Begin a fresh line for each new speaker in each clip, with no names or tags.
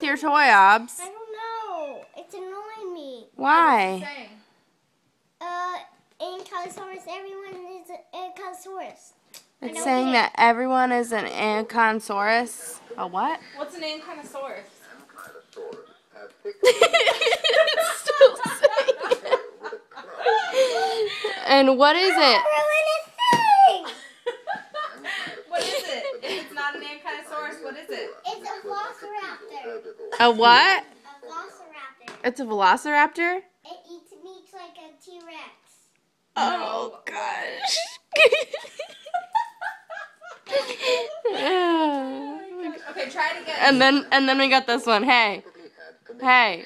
your toy, Obs?
I don't know. It's annoying me.
Why?
Ankylosaurus, everyone is an Ankylosaurus.
It's saying that everyone is an Ankylosaurus. A what?
What's an Ankylosaurus?
It's still saying it. And what is it?
What is it? If it's not an Ankylosaurus, what is it?
It's a velociraptor.
A what?
A velociraptor.
It's a velociraptor?
It eats meat like a T-Rex.
Oh, gosh.
Okay, try it again.
And then we got this one. Hey. Hey.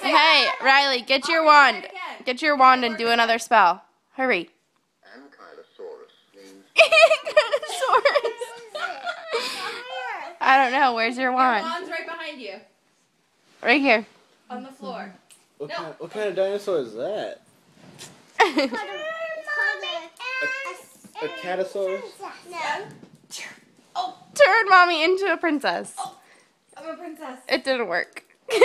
Hey, Riley, get your wand. Get your wand and do another spell. Hurry. Ankylosaurus. I don't know. Where's your
Your
wand?
wand's right behind you.
Right here.
On the floor.
What kind of dinosaur is that? A catosaurus?
No.
Oh,
Turn mommy into a princess.
I'm a princess.
It didn't work.
Have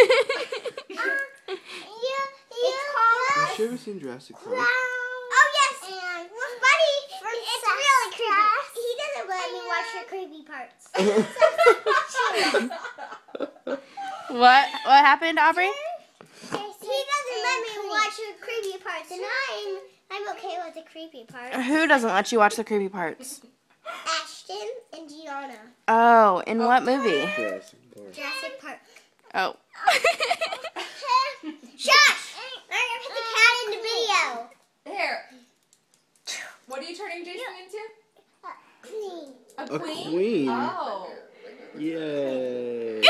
you ever seen Jurassic Park?
Oh, yes. And Buddy, it's really creepy. He doesn't let me watch the creepy parts.
What happened, Aubrey?
He doesn't let me watch the creepy parts, and I'm okay with the creepy parts.
Who doesn't let you watch the creepy parts?
Ashton and Gianna.
Oh, in what movie?
Jurassic Park.
Jurassic Park.
Oh.
Shush! I'm gonna put the cat in the video.
There. What are you turning Jason into?
Queen.
A
A
queen?
queen.
Oh.
Yay.
Me,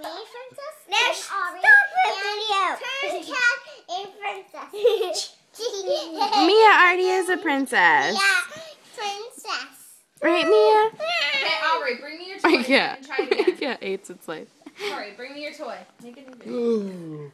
princess? No, stop the video. Turn cat in princess.
Mia already is a princess.
Yeah, princess.
Right, Mia?
Okay, Aubrey, bring me your toy
Yeah.
and try it again.
Yeah, hates its life.
Sorry, bring me your toy. Make it new.
Ooh.